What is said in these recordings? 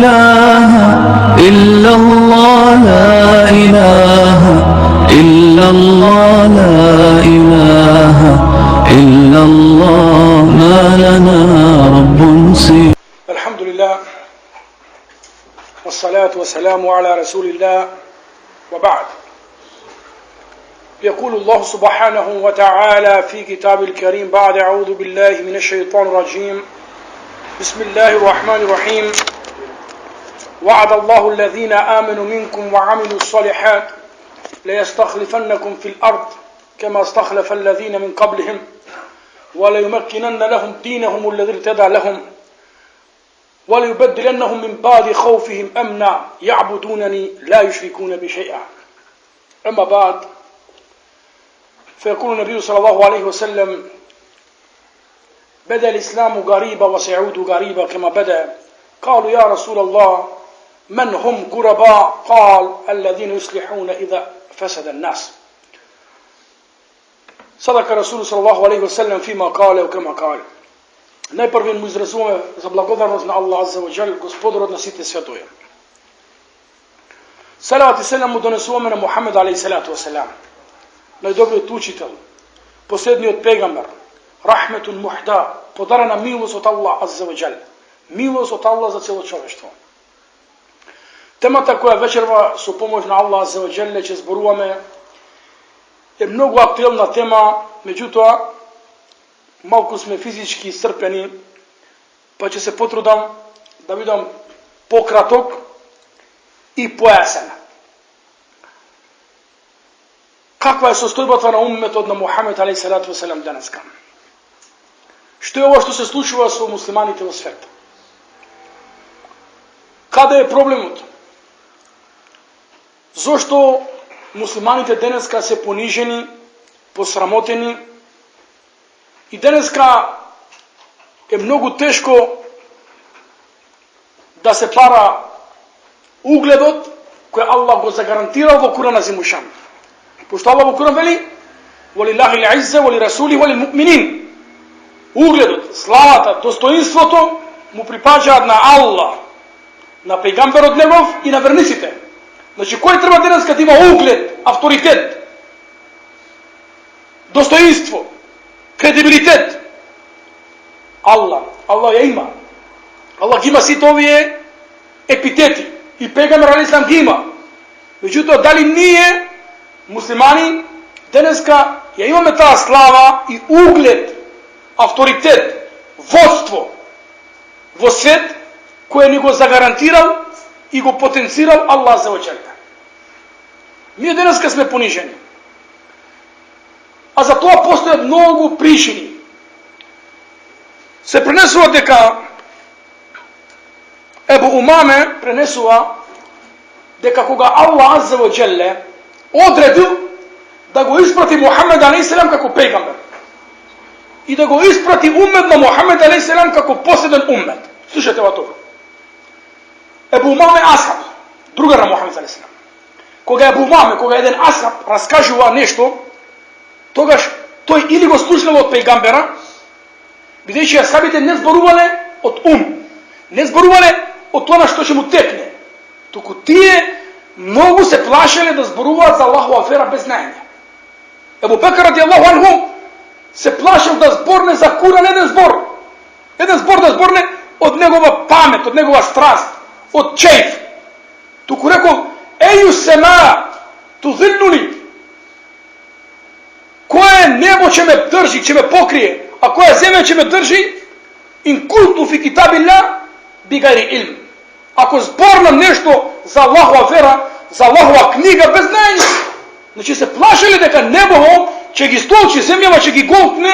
إله إلا الله لا إله إلا الله لا إله إلا الله ما لنا رب سوى. الحمد لله والصلاة والسلام على رسول الله وبعد. يقول الله سبحانه وتعالى في كتاب الكريم بعد أعوذ بالله من الشيطان الرجيم بسم الله الرحمن الرحيم. وعد الله الذين آمنوا منكم وعملوا الصالحات ليستخلفنكم في الأرض كما استخلف الذين من قبلهم وليمكنن لهم دينهم الذي ارتدى لهم وليبدلنهم من بعد خوفهم أمنا يعبدونني لا يشركون بي شيئا. أما بعد، فيقول النبي صلى الله عليه وسلم: بدأ الإسلام غريبا وسيعود غريبا كما بدأ. قالوا: يا رسول الله من هم غرباء؟ قال: الذين يصلحون إذا فسد الناس. صدق رسول صلى الله عليه وسلم فيما قال وكما قال. Najprve mu izrazumemo za blagodarnost na Allah azza wa jal, gospodar od nasite svetoje. Salavat i selam mu donesujemo na Muhammed alaihi salatu wasalam, najdobrijeg učitelj, posljednji od pegambar, rahmetun muhda, podarana milost od Allah azza wa jal, milost od Allah za cijelo čovještvo. Temata koja večerva su pomoć na Allah azza wa jal će zboruvame je mnogo aktuelna tema, međutim malko sme fizički iscrpeni, pa će se potrudam da budem pokratok i pojasan. Kakva je sostojbatvana ummet od na Muhammed alaihi salatu wasalam danaska? Što je ovo što se slučava sa muslimanite u svijetu? Kada je problem u tom? Zašto muslimanite danaska se poniženi, posramoteni i danaska je mnogo teško da se para ugledot koje Allah go zagarantirao u Kur'anu Azimušan. Pošto Allah u Kur'anu veli: "Walillahi al-izza wa li rasulihi wa lil mu'minin." Ugledot, slavata, dostoinstvo to mu pripada na Allah, na pejgamber od njegov i na vernicite. Znači, koji treba danas kad ima ugled, autoritet, dostoinstvo, kredibilitet? Allah. Allah je ima. Allah ima svi ovije epiteti i pejgamber alejhi selam ima. Međutim, da li nije muslimani daneska je imamo ta slava i ugled, autoritet, vodstvo vo svet koje ni go zagarantirao i go potencirao Allah za očelta. Mi daneska smo poniženi. A za to postoje mnogo pričini. Se prenesuva deka Ebu Umame prenesuva deka koga Allah azza wa jalla odredio da go isprati Muhammed alaihi salam kako pejgamber i da go isprati ummet na Muhammed alaihi salam kako posljedan ummet. Slušajte ovo to. Ebu Umame ashab, drugar na Muhammed alaihi salam. Koga Ebu Umame, koga jedan ashab raskažuva nešto, to je ili go slušalo od pejgambera, videći ashabite ne zboruvale od ne zboruvale od toga što će mu tekne. Toko tije mnogo se plašale da zboruva za Allahu afera bez znanja. Ebu Bekr radijallahu anhu se plašao da zborne za Kur'an jedan zbor da zborne od njegova pamet, od njegova strast, od čejf. Toko rekao: eju sema tu zilluni, koje nebo će me drži, će me pokrije, a koja zemlja će me drži? In kultu fi kitabillah bi gajri ilm. Ako zbornam nešto za Allahova vera, za Allahova knjiga bez znanja. Znači se plašili deka nebovom će gi stolči, zemljama će gi goltne,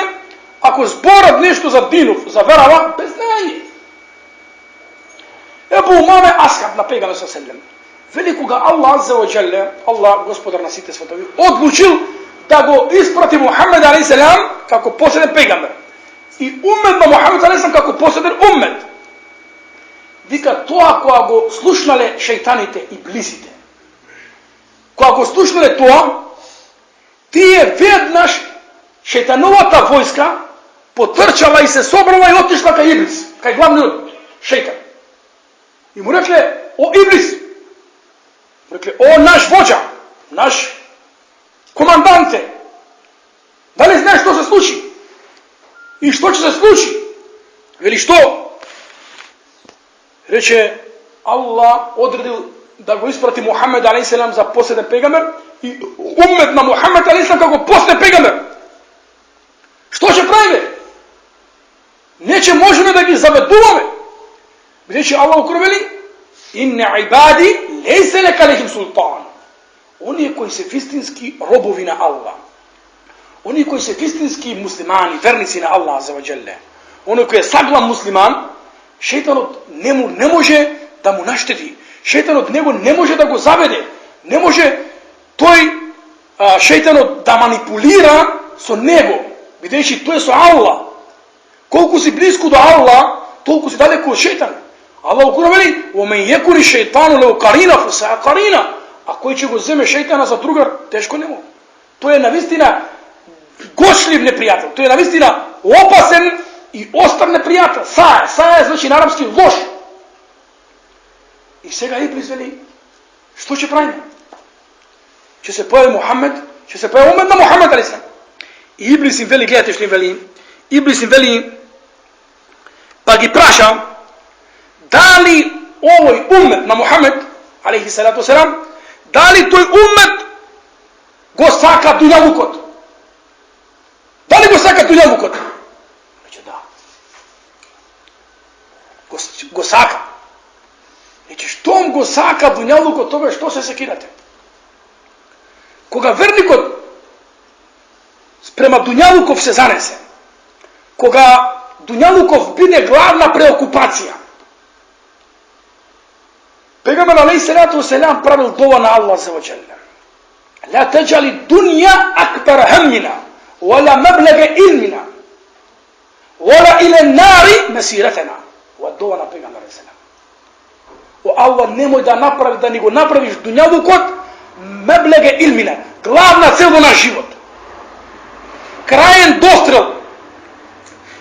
ako zborat nešto za dinov, za verava, bez znanja. Ebu Umame ashab na pejgamberu sallallahu alejhi ve sellem, velikoga Allah azza wa jalla, Allah gospodar na site svetovi, odlučil da go isprati Muhammed alaihi salam kako posljedan pejgamber i ummet na Muhammed alaihi salam kako posljedan ummet. Vika to ako go slušnale šeitanite i blisite, ko go slušnale to, ti je vednaš šeitanovata vojska potrčala i se sobrala i otišla ka Iblis, kaj glavni šeitan. I mu rekle, o Iblis, rekle, o naš vođa, naš komandante, da li znaš što se sluči? I što će se sluči? Veli što? Reče, Allah odredio da go isprati Muhammed a.s. za posljednji pegamber i ummet na Muhammed a.s. kako posljednji pegamber. Što će praviti? Neće možemo da gi zaveduvame. Gdje će Allah ukrveli? Inne ibadi lejse leka lehim sultan. Oni koji se istinski robovi na Allah. Oni koji se istinski muslimani, vernici na Allah azza wa jalla. Oni koji je saglan musliman, šeitan od njemu ne može da mu našteti. Šeitan od njega ne može da go zavede. Ne može toj šeitan da manipulira so nego. Videći, to je so Allah. Koliko si blisko do Allah, toliko si daleko od šeitana. Allah u Kur'anu veli: "Omen yekuni šeitanu leu qarina fa qarina." A koji će go zeme šeitana za drugar, teško ne može. To je navistina gošljiv neprijatelj. To je navistina opasen i ostar neprijatelj. Saja znači na arapski loš. I сега Iblis veli, što će praviti? Će se pojavi Muhammed, će se pojavi umet na Muhammed a.s. I Iblis im veli, gledajte što im veli. Iblis im veli, pa gi praša, da li ovoj umet na Muhammed a.s. da li toj umet go saka dunjalukot? Da li go saka dunjalukot? Reče da. Go saka. Reče, što go saka dunjalukot toga što se sekirate? Koga vernikot prema dunjalukov se zanese, koga dunjalukov bide glavna preokupacija, Pegamber a.s. pravil dova na Allah azza wa jalla. La teđali dunja akbar hammina, wala mablaga ilmina, wala ila nari mesiretena. Ova dova na Pegamber a.s. O Allah, nemoj da napravi, da nego napraviš dunjalukot mablaga ilmina, glavna cel do naš život. Krajen dostrel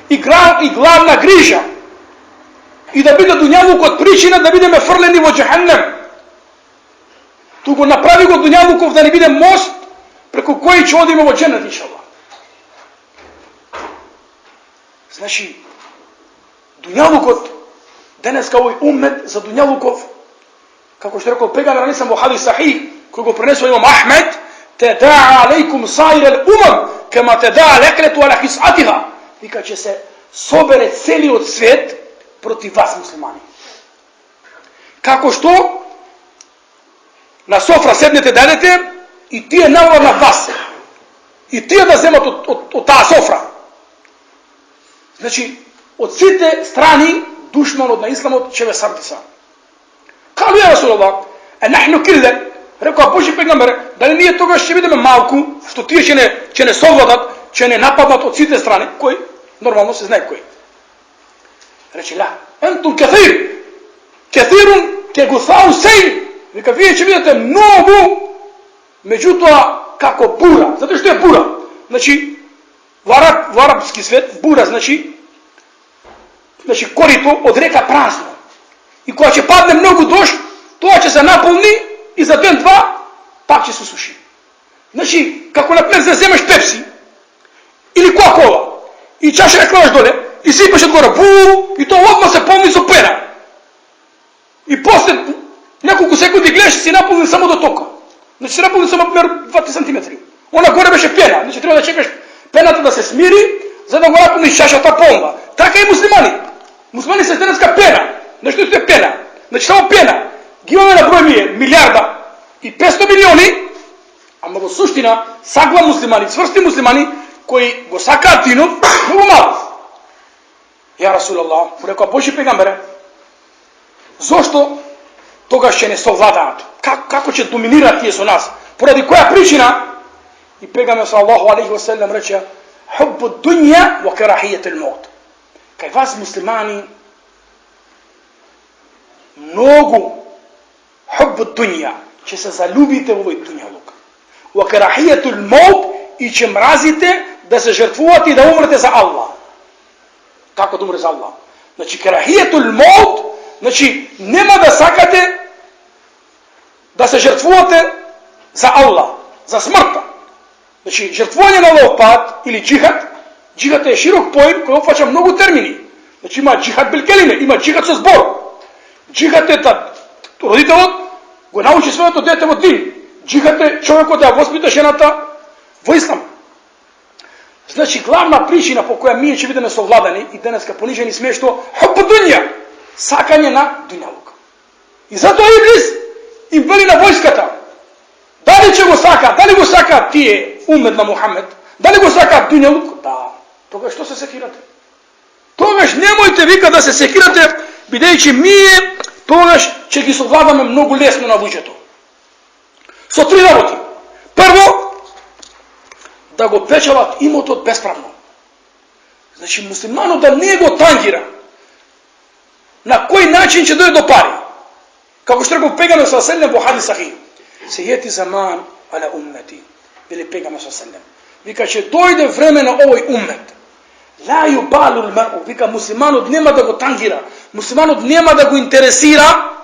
i glavna griža i da bide dunjalukot pričina da bide me frleni vo džahannam. Tu go napravi go dunjalukov da ne bide most preko koji će odimo vo džennet, inša Allah. Znači, dunjalukot, danas kao i ummet za dunjalukov, kako što je rekao Pegamber nisam u hadis sahih, koji go prenesao imam Ahmed, teda'a alejkum sair al-umam, kema teda'a lekletu ala his'atiha. I kad će se sobere celi od svijet protiv vas muslimani. Kako što na sofra sednete dadete i ti je navor na vas. I ti je da zemat od ta sofra. Znači, od svite strani dušman od na islamot će ve sarti sam. Kalu ja Rasulallah, nahnu kille, rekao Boži Pegamber, da li nije toga što će vidimo malku, što ti će ne sovladat, će ne napadat od svite strane, koji normalno se znaje koji. Reče, la, entum kathirun ke guthau sejn. Vi kad vi će vidjeti mnogu, međutim, kako bura. Zato što je bura. Znači, u arapski svijet, bura znači korito od reka prazno. I koja će padne mnogo došt, to će se napuniti i za den dva, pak će se sušiti. Znači, kako na primjer zazemaš Pepsi ili Coca-Cola i čaše reklamaš dole i sipaš od gore buu i to odmah se polni za pera. I posle nekoliko sekundi gledaš si napunjen samo do toka. Znači se napunjen samo na primjer 2 cm. Ona gore beše pena. Znači treba da čekaš penata da se smiri, za da go napuniš čaša ta polna. Така i muslimani. Muslimani se stenetska pena. Znači to je pena. Znači samo pena. Imamo na broj milijarda i 500 milioni, a mnogo suština, sagla muslimani, cvrsti muslimani, koji go sakatinu, mnogo malo. Ja Rasulallah, rekao Boži Pegambere, zašto toga će ne savladati? Kako će dominirati jesu nas? Poradi koja pričina? I Pegamber sallallahu alaihi wa sallam reče, hubbu dunja wa karahijetel maut. Kaj vas muslimani mnogo hubbu dunja će se zaljubite u ovoj dunjaluk. Wa karahijetel maut i će mrazite da se žrtvujete i da umrete za Allah. Kako da umre za Allah? Znači, karahijetul maut, значи нема да сакате да се жртвувате за Аллах, за смртта. Значи жртвување на Аллахов пат или джихад, джихад е широк поим кој опфаќа многу термини. Значи има джихад бил келиме, има джихад со збор. Джихад е да родителот го научи своето дете во дин. Джихад е човекот да ја воспита жената во ислам. Значи главна причина по која ние ќе бидеме совладани и денеска понижени сме што хуб дуња, сакање на дуњалук. И затоа Иблис им вели на војската, дали ќе го сака, дали го сака тие умет на Мухамед, дали го сака дуњалук? Да. Тогаш што се секирате? Тогаш немојте вика да се секирате, бидејќи ние тогаш ќе ги совладаме многу лесно на луѓето. Со три работи. Прво, да го печелат имотот бесправно. Значи муслиманот да не го тангира. На кој начин ќе дојде до пари? Како што рекол пегаме со селем во хадис сахих. Сејети заман аля уммети. Вели пегаме со селем. Вика ќе дојде време на овој уммет. Ла юбалу лмар'у. Вика муслиманот нема да го тангира. Муслиманот нема да го интересира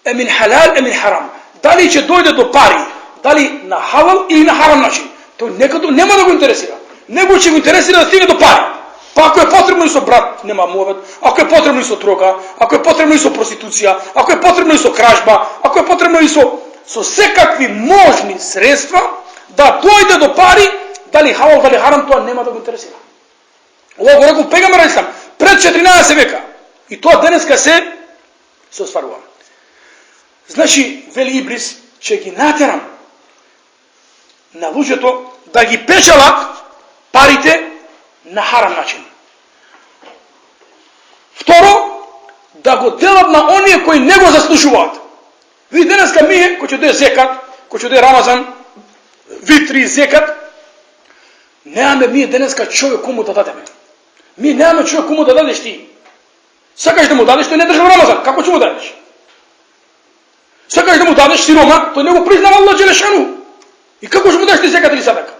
емин халал, емин харам. Дали ќе дојде до пари, дали на халал или на харам начин. Тој некако нема да го интересира. Него ќе го интересира да стигне до пари. Па ако е потребно и со брат, нема мовет. Ако е потребно и со дрога, ако е потребно и со проституција, ако е потребно и со кражба, ако е потребно и со секакви можни средства да дојде до пари, дали халал, дали харам, тоа нема да го интересира. Ова го рекол пегамбер ислам пред 14 века. И тоа денеска се остварува. Значи, вели Иблис, ќе ги натерам на луѓето да ги печелат парите на харам начин. Второ, да го делат на оние кои не го заслужуваат. Види денеска ние, кој ќе дојде зекат, кој ќе дојде Рамазан, витри, зекат, немаме ние денеска човек кому да дадеме. Ние немаме човек кому да дадеш ти. Сакаш да му дадеш, тој не држи во Рамазан. Како ќе му дадеш? Сакаш да му дадеш сирома, тој не го признава Аллах Джелешану. И како ќе му дадеш ти зекат или садака?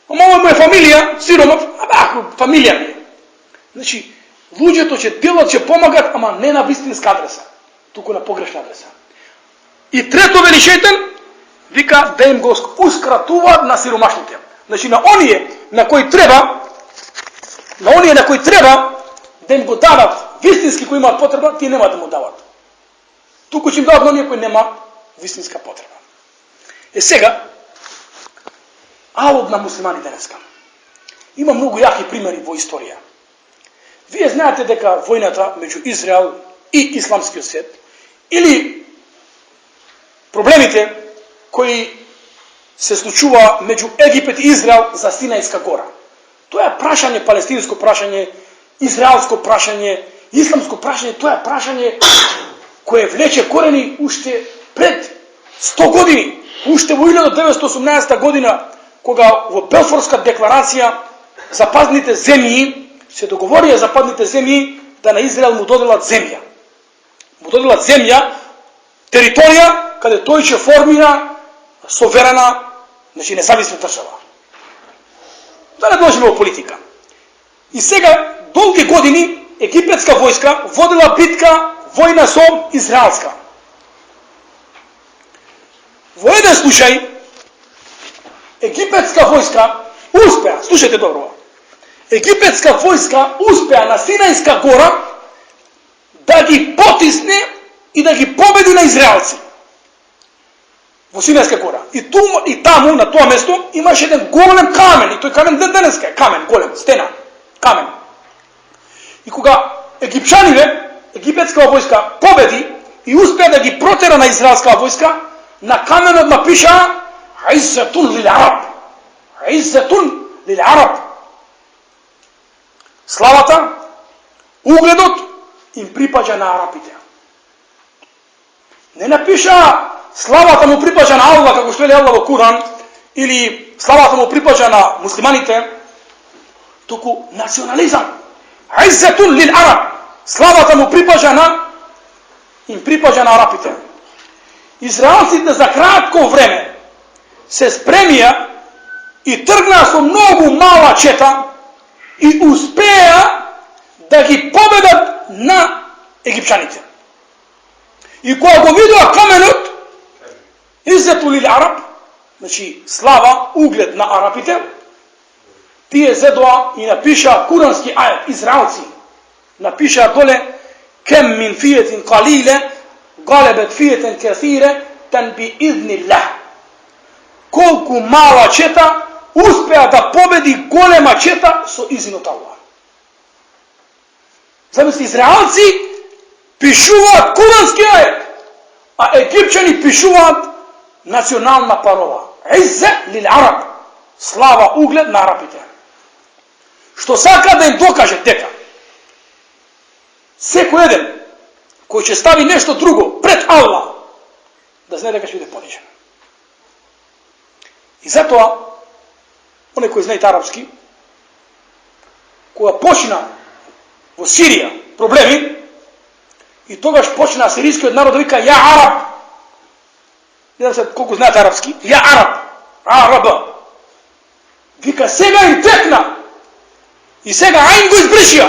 Ама ова му е фамилија, сиромав, фамилија ми е. Значи, луѓето ќе делат, ќе помагат, ама не на вистинска адреса, туку на погрешна адреса. И трето вели шејтан, вика да им го ускратуваат на сиромашните. Значи, на оние на кои треба да им го дават вистински кои имаат потреба, тие нема да му дават. Туку ќе им дават на оние кои нема вистинска потреба. Сега, алод на муслимани денеска. Има многу јаки примери во историја. Вие знаете дека војната меѓу Израел и исламскиот свет или проблемите кои се случува меѓу Египет и Израел за Синајска гора. Тоа е прашање, палестинско прашање, израелско прашање, исламско прашање, тоа е прашање кое влече корени уште пред 100 години, уште во 1918 година, кога во Белфорска декларација западните земји се договорија западните земји да на Израел му доделат земја. Му доделат земја, територија каде тој ќе формира соверена, значи независна држава. Да не доđemo во политика. И сега долги години египетска војска водела битка војна со израелска. Во еден случај египетска војска успеа, слушајте добро, египетска војска успеа на Синајска гора да ги потисне и да ги победи на израелци. Во Синајска гора. И таму, на тоа место, имаше еден голем камен. И тој камен денеска е камен, голем, стена, камен. И кога египетска војска победи и успеа да ги протера на израелска војска, на каменот напиша Иззатун лил Араб. Иззатун лил Араб. Славата, угледот им припаѓа на арапите. Не напиша славата му припаѓа на Аллах, како што вели Аллах во Куран, или славата му припаѓа на муслиманите, туку национализам. Иззатун лил Араб. Славата му им припаѓа на арапите. Израелците за кратко време се спремија и тргнаа со многу мала чета и успеа да ги победат на Egipćanice. I koja go videla kamenut, izzetu lil Arab, znači slava, ugled na Arapite, tije zedoa i napiša kuranski ajet, Izraelci, napiša dole, kem min fijetin kalile, galebet fijeten kathire, tan bi idnillah. Koliko mala četa uspea da pobedi golema četa so izinut Allah. Zamisli, Izraelci pišuvat kuranski ajet, a Egipćani pišuvat nacionalna parola. Izze lil Arab. Slava, ugled na Arapite. Što sad kada im dokaže teka, seko jedan koji će stavi nešto drugo pred Allah, da zna da ga će bude ponižen. I zato one koji znaju arapski, koja počina u Sirija problemi, i toga počina sirijski od naroda vika ja Arab. Ne znam sad koliko znate arapski. Ja Arab. Araba. Vika sega im tekna. I sega ajn go izbrišija.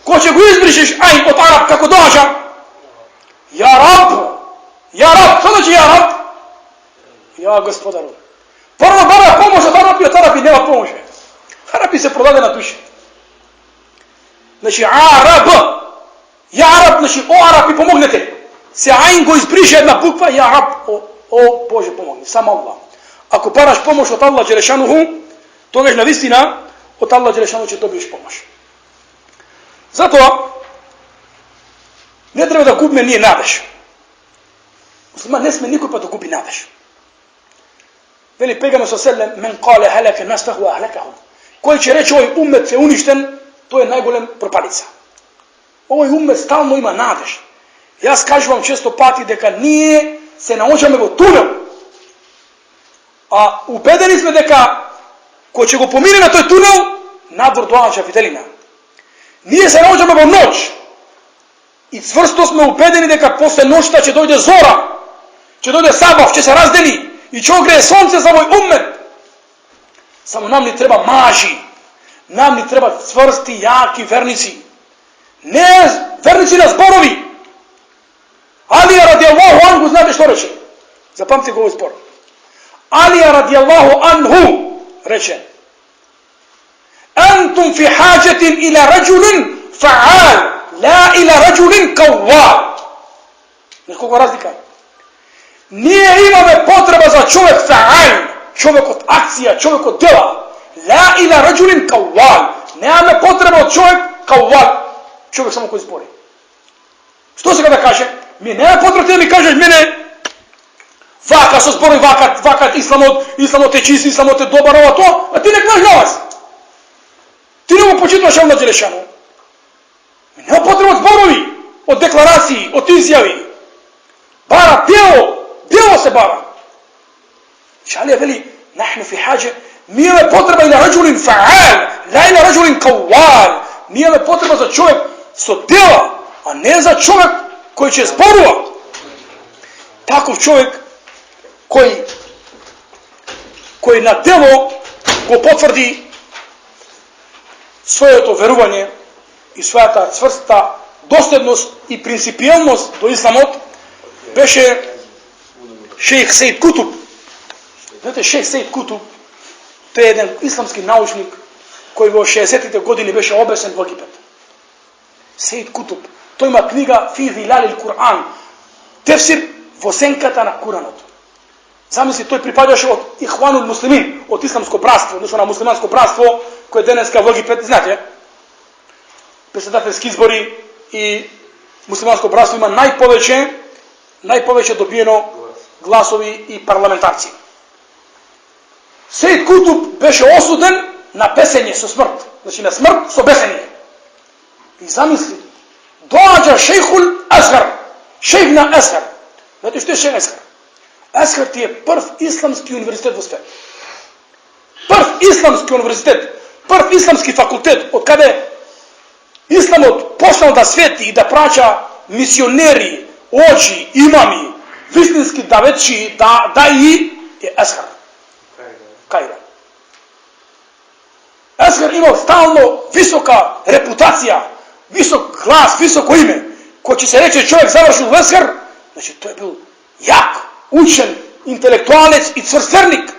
Ko će go izbrišiš ajn od Arab kako dođa? Ja Rab. Ja Rab. Što znači ja Rab? Ja gospodaru. Prvo bara pomoć od Arabi, od Arabi nema pomoće. Arabi se prodade na duši. Znači Arab. Ja Arab, znači o Arabi pomognete. Se ajn go izbriše jedna bukva, ja Arab. O Bože pomogni, samo Allah. Ako paraš pomoć od Allah Đelešanuhu, to već na vistina, od Allah Đelešanuhu će dobiješ pomoć. Zato, ne treba da gubme nije nadeš. Musliman ne sme niko pa da gubi nadeš. Veli pegamo sa selem, men kale halake nastahu ahlakahum. Koji će reći ovaj ummet je uništen, to je najgolem propalica. Ovaj ummet stalno ima nadeš. Ja skažu vam često pati deka nije se naođame go tunel. A ubedeni sme deka ko će go pomiri na toj tunel, nadvor dođa fidelina. Nije se naođame go noć. I cvrsto smo ubedeni deka posle nošta će dojde zora, će dojde sabav, će se razdeli i će ogreje sonce za ovaj ummet. Samo nam ni treba maži, nam ni treba cvrsti, jaki vernici. Ne vernici na zborovi. Alija radijallahu anhu, znate što reče? Zapamtite go ovaj zbor. Alija radijallahu anhu reče: Antum fi hađetin ila rađulin fa'al, la ila rađulin kawwal. Znaš koliko razlika? Nije imame potreba za čovjek fa'al, čovjek od akcija, čovjek od djela. La ila rađulin kawwal. Nema potreba od čovjek kawwal. Čovjek samo koji zbori. Što se kada kaže? Mi nema potrebe da mi kažeš mene vaka sa zboroj, vakat islamot te čist, islamot te dobar, ovo to, a ti nek znaš novac. Ti ne mogu počitvaš Allah Đelešanu. Mi nema potrebe od zborovi, od deklaraciji, od izjavi. Bara, djelo se bara. Šalija veli, nahnu fi hađe, mi je potreba ila rađulin fa'al, la ila rađulin kawwal. Mi je potreba za čovjek so djela, a ne za čovjek koji će zborovat. Takav čovjek koji na djelo ko potvrdi svoje to verovanje i svoja ta cvrsta dosljednost i principijelnost do islamot, beše šejh Sejid Kutub. Znate, šejh Sejid Kutub, to je jedan islamski naučnik koji u 60. godini beše obesen u Egipet. Sejid Kutub. To ima knjiga Fi Zilalil Kur'an. Tefsir vosenkata na Kur'anot. Zamisli, to je pripadaš od Ihvanul Muslimin, od islamsko bratstvo, odnosno na muslimansko bratstvo koje je deneska v Egipet, znate? Predsjedateljski izbori i muslimansko bratstvo ima najpoveće dobijeno glasovi i parlamentarci. Sejid Kutub beše osuden na besenje so smrt. Znači na smrt so besenje. I zamisli, dođa šejhul Azhar, šejh na Azhar. Znate što je šejh Azhar? Azhar ti je prv islamski univerzitet u svijetu. Prv islamski univerzitet, prv islamski fakultet, od kada je islam počeo da sveti i da praća misioneri, oči, imami, vistinski daveći, daji, je Azhar. Kaira. Azhar imao stalno visoka reputacija, visok glas, visoko ime, ko će se reći čovjek završi u Leshar, znači to je bio jak, učen, intelektualec i cvrsternik.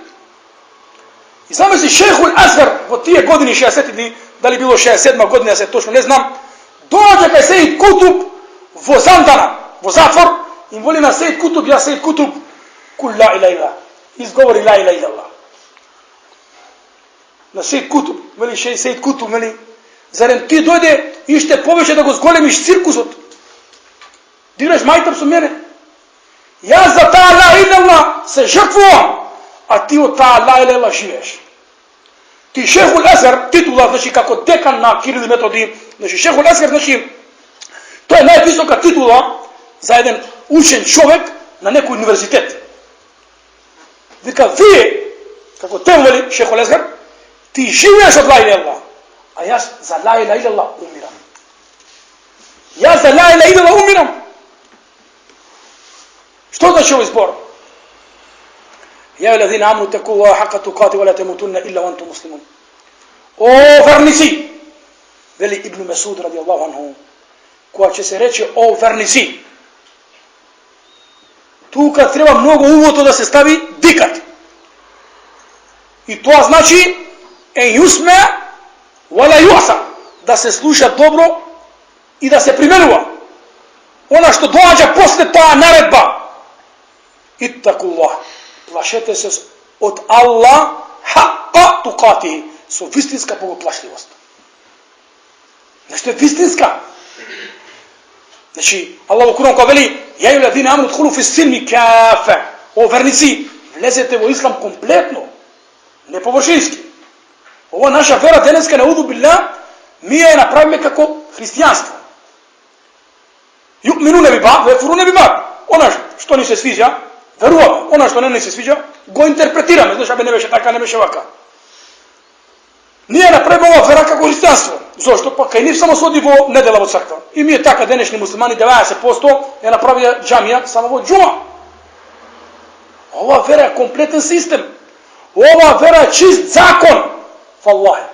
I zamisli Šejhul Azhar, po tije godini 60, da li bilo 67. godina, ja se točno ne znam, dođe kaj Sejid Kutub vozandana, vo zatvor, i voli na Sejid Kutub, ja Sejid Kutub, kul la ilaha illa, izgovori la ilaha illallah. Na Sejid Kutub, veli Sejid Kutub, veli, zarem ti dojde ište poveće da go zgolemiš cirkusot. Digraš majtam su mene. Ja za ta la illallah se žrtvuam, a ti od ta la ilaha živeš. Ti Šejhul Azhar, titula, znači kako dekan na Kiril i Metodi, znači Šejhul Azhar, znači to je najvisoka titula za jedan učen čovjek na nekoj univerzitet. Vika, vi, kako te uveli Šejhul Azhar, ti živeš od la ilaha illallah, a ja za la ilaha illallah umiram. Ja za la ilaha illallah umiram. Što znači ovaj zbor? Ja alladhina amanu taqullaha haqqa tuqati wa la tamutunna illa wa antum muslimun. O vernici, veli Ibn Mesud radijallahu anhu, koja će se reći o vernici. Tu kad treba mnogo uvoto da se stavi, dikat. I to znači en yusma wala yu'sa, da se sluša dobro i da se primenува. Ona što dođe posle ta naredba. Ittakullah, plašete se od Allah haqqa tuqatihi, su istinska bogoplašljivost. Nešto je istinska. Znači, Allah u Kur'anu kao veli, ja ayyuhalladhina amanu udkhulu fi silmi kafa, o vernici, vlezete u islam kompletno, ne površinski. Ova naša vera deneska, naudu billah, mi je napravili kako hristijanstvo. Yu'minuna bi ba'd, wa yakfuruna bi ba'd. Ona što ni se sviđa, verujem, ona što ne se sviđa, go interpretiramo, znaš, abe ne veše taka, ne veše ovaka. Nije napravimo ova vera kako hristijanstvo. Zašto? Pa kaj nije samo svodi vo nedela vo crkva. I mi je taka denešni muslimani 90% je napravio džamija samo vo džuma. Ova vera je kompletan sistem. Ova vera je čist zakon. Wallahi.